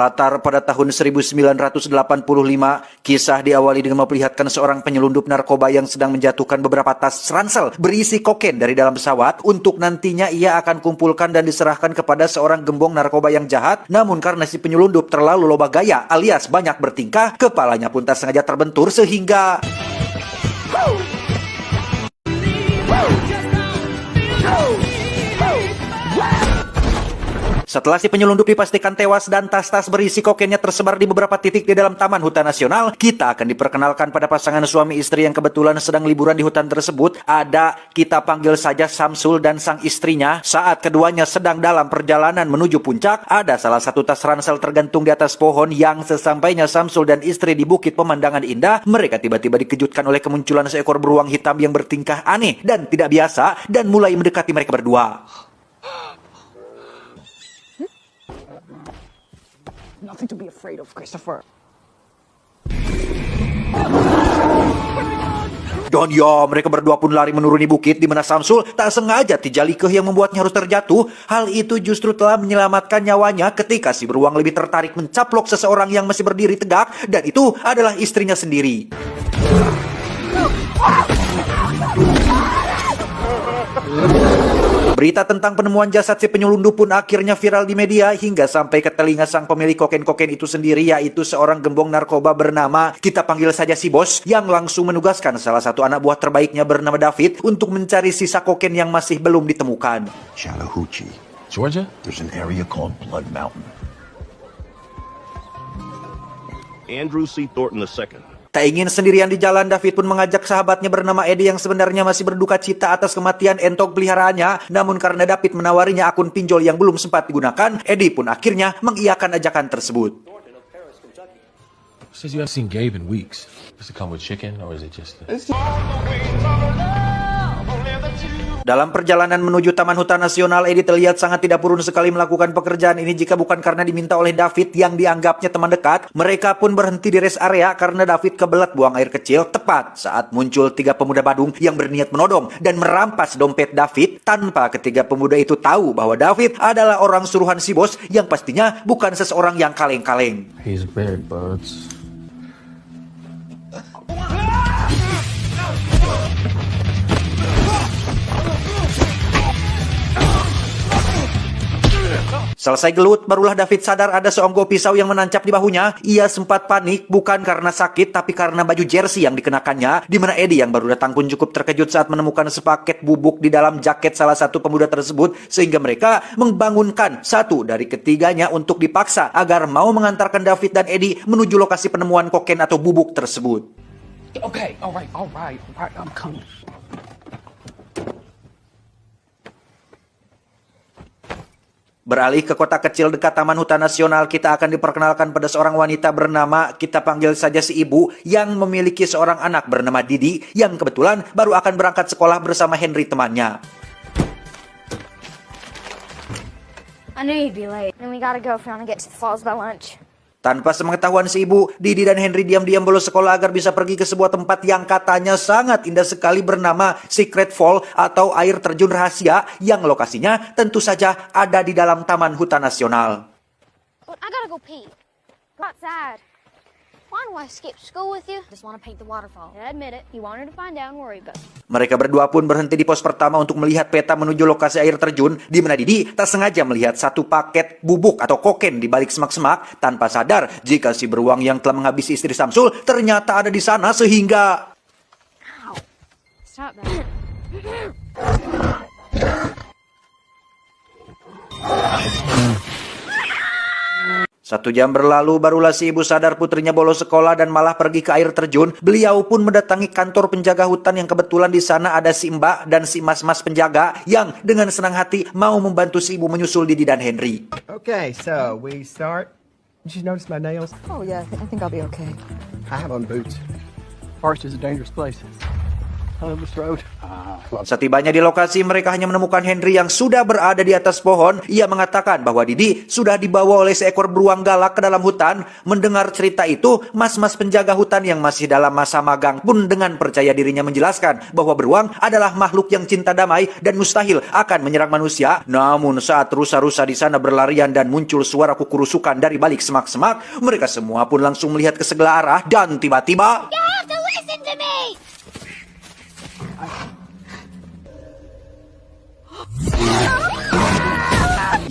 Berlatar pada tahun 1985, kisah diawali dengan memperlihatkan seorang penyelundup narkoba yang sedang menjatuhkan beberapa tas ransel berisi kokain dari dalam pesawat untuk nantinya ia akan kumpulkan dan diserahkan kepada seorang gembong narkoba yang jahat. Namun karena si penyelundup terlalu loba gaya alias banyak bertingkah, kepalanya pun tak sengaja terbentur sehingga setelah si penyelundup dipastikan tewas dan tas-tas berisi kokainnya tersebar di beberapa titik di dalam Taman Hutan Nasional, kita akan diperkenalkan pada pasangan suami istri yang kebetulan sedang liburan di hutan tersebut. Ada, kita panggil saja Samsul dan sang istrinya. Saat keduanya sedang dalam perjalanan menuju puncak, ada salah satu tas ransel tergantung di atas pohon yang sesampainya Samsul dan istri di bukit pemandangan indah, mereka tiba-tiba dikejutkan oleh kemunculan seekor beruang hitam yang bertingkah aneh dan tidak biasa dan mulai mendekati mereka berdua. Nothing to be afraid of, Christopher. Dan ya, mereka berdua pun lari menuruni bukit di mana Samsul tak sengaja tijalikeh yang membuatnya harus terjatuh. Hal itu justru telah menyelamatkan nyawanya ketika si beruang lebih tertarik mencaplok seseorang yang masih berdiri tegak, dan itu adalah istrinya sendiri. Berita tentang penemuan jasad si penyelundup pun akhirnya viral di media hingga sampai ke telinga sang pemilik kokain-kokain itu sendiri, yaitu seorang gembong narkoba bernama, kita panggil saja si Bos, yang langsung menugaskan salah satu anak buah terbaiknya bernama David untuk mencari sisa kokain yang masih belum ditemukan. Chattahoochee, Georgia? there's an area called Blood Mountain. Andrew C. Thornton II. Tak ingin sendirian di jalan, David pun mengajak sahabatnya bernama Eddie yang sebenarnya masih berduka cita atas kematian entok peliharaannya. Namun karena David menawarinya akun pinjol yang belum sempat digunakan, Eddie pun akhirnya mengiyakan ajakan tersebut. Says you haven't seen Gabe in weeks. Does it come with chicken or is it just... Dalam perjalanan menuju Taman Hutan Nasional, Eddie terlihat sangat tidak purun sekali melakukan pekerjaan ini jika bukan karena diminta oleh David yang dianggapnya teman dekat. Mereka pun berhenti di rest area karena David kebelet buang air kecil tepat saat muncul 3 pemuda Badung yang berniat menodong dan merampas dompet David tanpa ketiga pemuda itu tahu bahwa David adalah orang suruhan si Bos yang pastinya bukan seseorang yang kaleng-kaleng. He's big, buds. Selesai gelut, barulah David sadar ada seonggok pisau yang menancap di bahunya. Ia sempat panik, bukan karena sakit, tapi karena baju jersey yang dikenakannya. Di mana Eddie yang baru datang pun cukup terkejut saat menemukan sepaket bubuk di dalam jaket salah satu pemuda tersebut. Sehingga mereka membangunkan satu dari ketiganya untuk dipaksa agar mau mengantarkan David dan Eddie menuju lokasi penemuan kokain atau bubuk tersebut. Okay, all right, I'm coming. Beralih ke kota kecil dekat Taman Hutan Nasional, kita akan diperkenalkan pada seorang wanita bernama, kita panggil saja si ibu, yang memiliki seorang anak bernama Didi, yang kebetulan baru akan berangkat sekolah bersama Henry temannya. I knew you'd be late. And we gotta go if we want to get to the falls by lunch. Tanpa sepengetahuan si ibu, Didi dan Henry diam-diam bolos sekolah agar bisa pergi ke sebuah tempat yang katanya sangat indah sekali bernama Secret Fall atau air terjun rahasia yang lokasinya tentu saja ada di dalam Taman Hutan Nasional. But I gotta go pee. Go outside. Why do I skip school with you? Just want to paint the waterfall. I admit it. You wanted to find out and worry about it. Mereka berdua pun berhenti di pos pertama untuk melihat peta menuju lokasi air terjun, di mana Didi tak sengaja melihat satu paket bubuk atau kokain di balik semak-semak tanpa sadar jika si beruang yang telah menghabisi istri Samsul ternyata ada di sana sehingga... Ow. Stop that. 1 jam berlalu, barulah si ibu sadar putrinya bolos sekolah dan malah pergi ke air terjun. Beliau pun mendatangi kantor penjaga hutan yang kebetulan di sana ada si Mbak dan si mas-mas penjaga yang dengan senang hati mau membantu si ibu menyusul Didi dan Henry. Okay, so we start. Did you notice my nails? Oh yeah, I think I'll be okay. I have on boots. Forest is a dangerous place. Setibanya di lokasi, mereka hanya menemukan Henry yang sudah berada di atas pohon. Ia mengatakan bahwa Didi sudah dibawa oleh seekor beruang galak ke dalam hutan. Mendengar cerita itu, mas-mas penjaga hutan yang masih dalam masa magang pun dengan percaya dirinya menjelaskan bahwa beruang adalah makhluk yang cinta damai dan mustahil akan menyerang manusia. Namun saat rusa-rusa di sana berlarian dan muncul suara kukurusukan dari balik semak-semak, mereka semua pun langsung melihat ke segala arah dan tiba-tiba... You have to listen to me!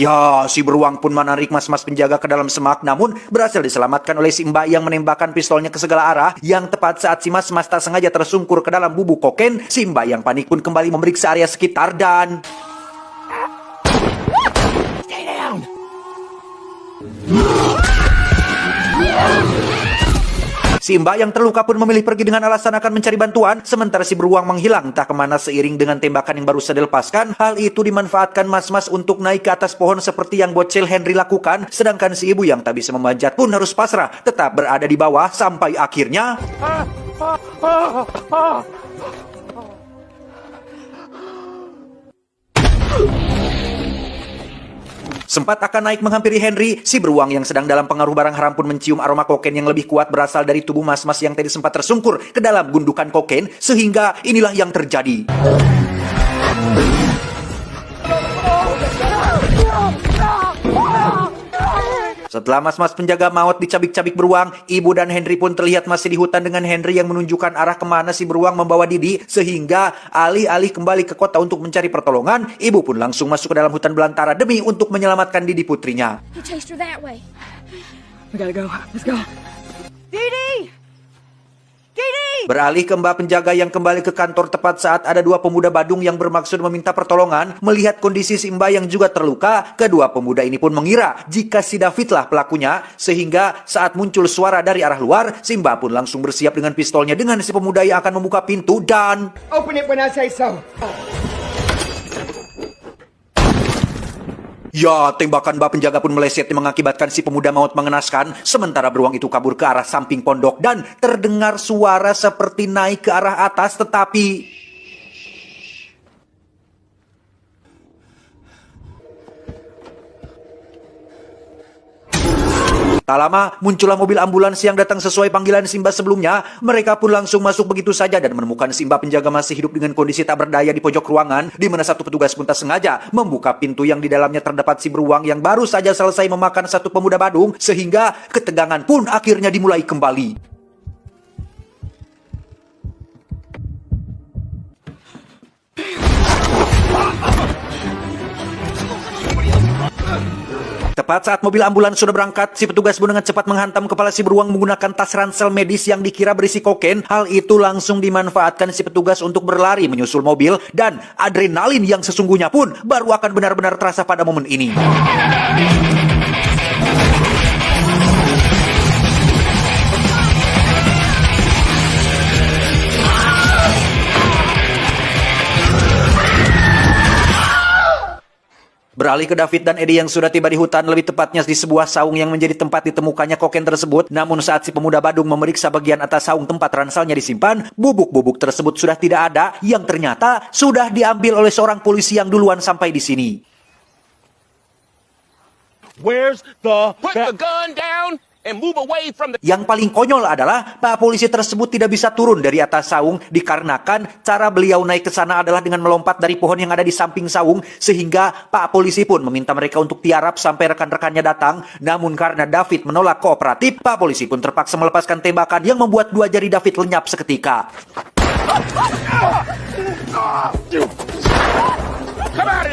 Ya, si beruang pun menarik mas-mas penjaga ke dalam semak, namun berhasil diselamatkan oleh si mbak yang menembakkan pistolnya ke segala arah. Yang tepat saat si mas-mas tak sengaja tersungkur ke dalam bubuk kokain, si mbak yang panik pun kembali memeriksa area sekitar dan... Stay down! Si mbak yang terluka pun memilih pergi dengan alasan akan mencari bantuan, sementara si beruang menghilang entah kemana seiring dengan tembakan yang baru saja dilepaskan. Hal itu dimanfaatkan mas-mas untuk naik ke atas pohon seperti yang bocil Henry lakukan, sedangkan si ibu yang tak bisa memanjat pun harus pasrah, tetap berada di bawah sampai akhirnya... Sempat akan naik menghampiri Henry, si beruang yang sedang dalam pengaruh barang haram pun mencium aroma kokain yang lebih kuat berasal dari tubuh mas-mas yang tadi sempat tersungkur ke dalam gundukan kokain, sehingga inilah yang terjadi. Setelah mas-mas penjaga maut dicabik-cabik beruang, ibu dan Henry pun terlihat masih di hutan dengan Henry yang menunjukkan arah kemana si beruang membawa Didi, sehingga alih-alih kembali ke kota untuk mencari pertolongan, ibu pun langsung masuk ke dalam hutan belantara demi untuk menyelamatkan Didi putrinya. He chased her that way. We gotta go. Let's go. Dee! Beralih ke mbak penjaga yang kembali ke kantor tepat saat ada dua pemuda Badung yang bermaksud meminta pertolongan. Melihat kondisi si mbak yang juga terluka, kedua pemuda ini pun mengira jika si David lah pelakunya, sehingga saat muncul suara dari arah luar, si mbak pun langsung bersiap dengan pistolnya dengan si pemuda yang akan membuka pintu dan... Open it when I say so. Ya, tembakan mbak penjaga pun meleset yang mengakibatkan si pemuda maut mengenaskan. Sementara beruang itu kabur ke arah samping pondok dan terdengar suara seperti naik ke arah atas, tetapi... Tak lama, muncullah mobil ambulans yang datang sesuai panggilan Simba sebelumnya. Mereka pun langsung masuk begitu saja dan menemukan Simba penjaga masih hidup dengan kondisi tak berdaya di pojok ruangan, di mana satu petugas pun tak sengaja membuka pintu yang di dalamnya terdapat si beruang yang baru saja selesai memakan satu pemuda Badung, sehingga ketegangan pun akhirnya dimulai kembali. Tepat saat mobil ambulans sudah berangkat, si petugas pun dengan cepat menghantam kepala si beruang menggunakan tas ransel medis yang dikira berisi kokain. Hal itu langsung dimanfaatkan si petugas untuk berlari menyusul mobil, dan adrenalin yang sesungguhnya pun baru akan benar-benar terasa pada momen ini. Beralih ke David dan Eddie yang sudah tiba di hutan, lebih tepatnya di sebuah saung yang menjadi tempat ditemukannya kokain tersebut. Namun saat si pemuda Badung memeriksa bagian atas saung tempat ranselnya disimpan, bubuk-bubuk tersebut sudah tidak ada, yang ternyata sudah diambil oleh seorang polisi yang duluan sampai di sini. Where's the... Put the gun down and move away from the... Yang paling konyol adalah Pak polisi tersebut tidak bisa turun dari atas saung dikarenakan cara beliau naik ke sana adalah dengan melompat dari pohon yang ada di samping saung, sehingga Pak polisi pun meminta mereka untuk tiarap sampai rekan-rekannya datang. Namun karena David menolak kooperatif, Pak polisi pun terpaksa melepaskan tembakan yang membuat dua jari David lenyap seketika.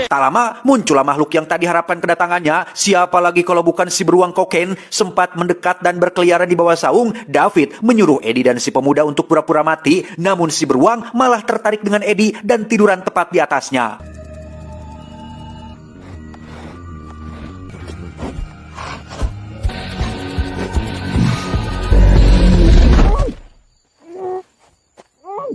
Tak lama, muncullah makhluk yang tak diharapkan kedatangannya. Siapa lagi kalau bukan si beruang kokain. Sempat mendekat dan berkeliaran di bawah saung, David menyuruh Eddie dan si pemuda untuk pura-pura mati. Namun si beruang malah tertarik dengan Eddie dan tiduran tepat di atasnya.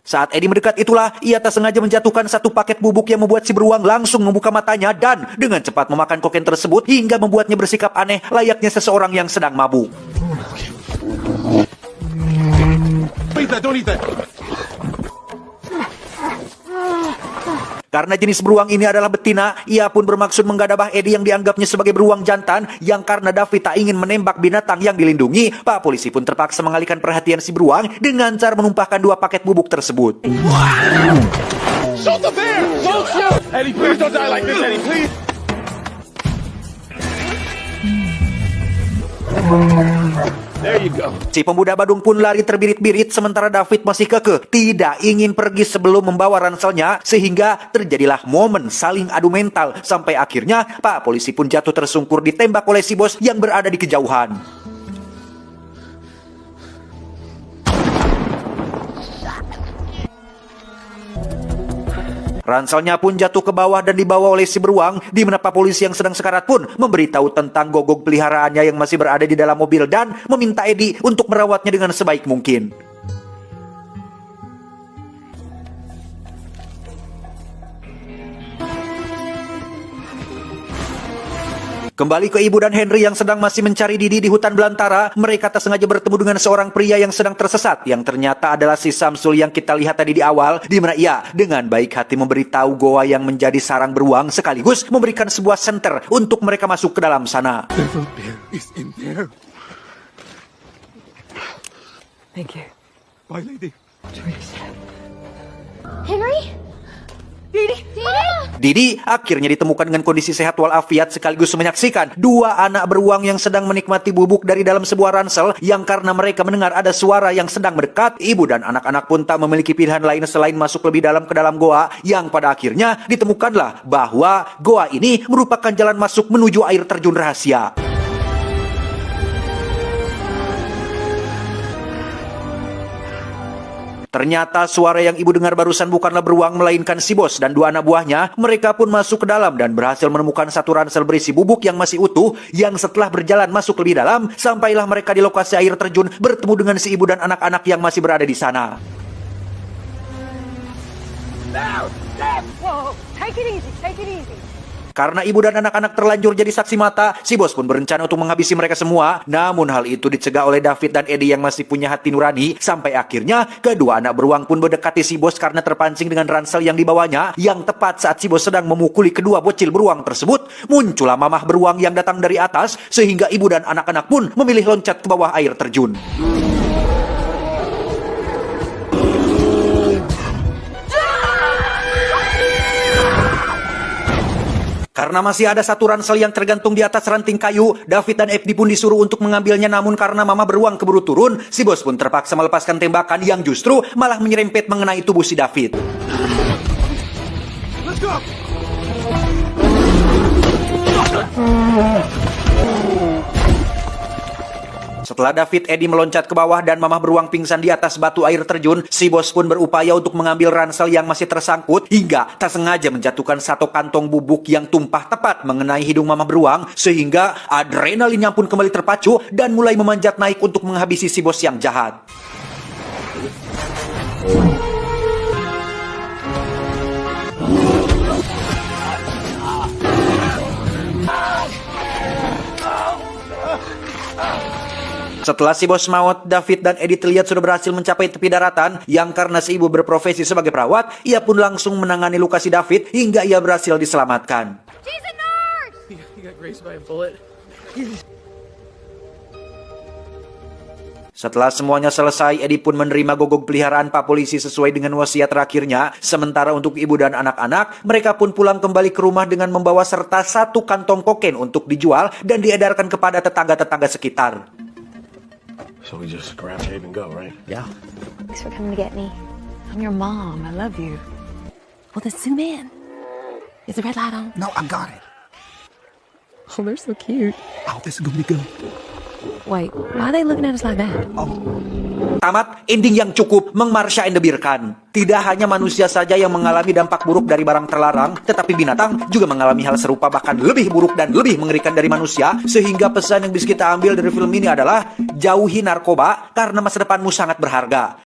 Saat Eddie mendekat itulah, ia tak sengaja menjatuhkan satu paket bubuk yang membuat si beruang langsung membuka matanya dan dengan cepat memakan kokain tersebut hingga membuatnya bersikap aneh layaknya seseorang yang sedang mabuk. Don't eat that. Karena jenis beruang ini adalah betina, ia pun bermaksud menggadabah Eddie yang dianggapnya sebagai beruang jantan, yang karena David tak ingin menembak binatang yang dilindungi, Pak Polisi pun terpaksa mengalihkan perhatian si beruang dengan cara menumpahkan 2 paket bubuk tersebut. Shoot the bear! Don't shoot! Eddie, please don't die like this, Eddie, please! There you go. Si pemuda Badung pun lari terbirit-birit sementara David masih kekeh tidak ingin pergi sebelum membawa ranselnya, sehingga terjadilah momen saling adu mental sampai akhirnya Pak Polisi pun jatuh tersungkur ditembak oleh si bos yang berada di kejauhan. Ranselnya pun jatuh ke bawah dan dibawa oleh si beruang, di mana Pak Polisi yang sedang sekarat pun memberitahu tentang gogok peliharaannya yang masih berada di dalam mobil dan meminta Eddie untuk merawatnya dengan sebaik mungkin. Kembali ke Ibu dan Henry yang sedang masih mencari Didi di hutan belantara, mereka tak sengaja bertemu dengan seorang pria yang sedang tersesat, yang ternyata adalah si Samsul yang kita lihat tadi di awal, di mana ia dengan baik hati memberitahu goa yang menjadi sarang beruang sekaligus memberikan sebuah senter untuk mereka masuk ke dalam sana. Thank you. Bye, lady. Henry? Didi! Didi akhirnya ditemukan dengan kondisi sehat walafiat sekaligus menyaksikan 2 anak beruang yang sedang menikmati bubuk dari dalam sebuah ransel, yang karena mereka mendengar ada suara yang sedang mendekat, ibu dan anak-anak pun tak memiliki pilihan lain selain masuk lebih dalam ke dalam goa, yang pada akhirnya ditemukanlah bahwa goa ini merupakan jalan masuk menuju air terjun rahasia. Ternyata suara yang ibu dengar barusan bukanlah beruang melainkan si bos dan 2 anak buahnya. Mereka pun masuk ke dalam dan berhasil menemukan satu ransel berisi bubuk yang masih utuh, yang setelah berjalan masuk lebih dalam, sampailah mereka di lokasi air terjun bertemu dengan si ibu dan anak-anak yang masih berada di sana. Whoa, take it easy, take it easy. Karena ibu dan anak-anak terlanjur jadi saksi mata, si bos pun berencana untuk menghabisi mereka semua. Namun hal itu dicegah oleh David dan Eddie yang masih punya hati nurani. Sampai akhirnya kedua anak beruang pun mendekati si bos karena terpancing dengan ransel yang dibawanya. Yang tepat saat si bos sedang memukuli kedua bocil beruang tersebut, muncullah mamah beruang yang datang dari atas, sehingga ibu dan anak-anak pun memilih loncat ke bawah air terjun. Karena masih ada satu ransel yang tergantung di atas ranting kayu, David dan Eddie pun disuruh untuk mengambilnya, namun karena mama beruang keburu turun, si bos pun terpaksa melepaskan tembakan yang justru malah menyerempet mengenai tubuh si David. Let's go! Setelah David, Eddie meloncat ke bawah dan mamah beruang pingsan di atas batu air terjun, si bos pun berupaya untuk mengambil ransel yang masih tersangkut hingga tak sengaja menjatuhkan satu kantong bubuk yang tumpah tepat mengenai hidung mamah beruang, sehingga adrenalinnya pun kembali terpacu dan mulai memanjat naik untuk menghabisi si bos yang jahat. Setelah si bos maut, David dan Eddie terlihat sudah berhasil mencapai tepi daratan, yang karena si ibu berprofesi sebagai perawat, ia pun langsung menangani luka si David hingga ia berhasil diselamatkan. She's a nurse! He got grazed by a bullet. Setelah semuanya selesai, Eddie pun menerima gogok peliharaan Pak Polisi sesuai dengan wasiat terakhirnya. Sementara untuk ibu dan anak-anak, mereka pun pulang kembali ke rumah dengan membawa serta satu kantong kokain untuk dijual dan diedarkan kepada tetangga-tetangga sekitar. So we just grab Abe and go, right? Yeah. Thanks for coming to get me. I'm your mom. I love you. Well, then zoom in. Is the red light on? No, I got it. Oh, they're so cute. Oh, this is gonna be good. Wait, why are they looking at us like that? Tamat, ending yang cukup mengmarsya endebirkan. Tidak hanya manusia saja yang mengalami dampak buruk dari barang terlarang, tetapi binatang juga mengalami hal serupa, bahkan lebih buruk dan lebih mengerikan dari manusia. Sehingga pesan yang bisa kita ambil dari film ini adalah jauhi narkoba karena masa depanmu sangat berharga.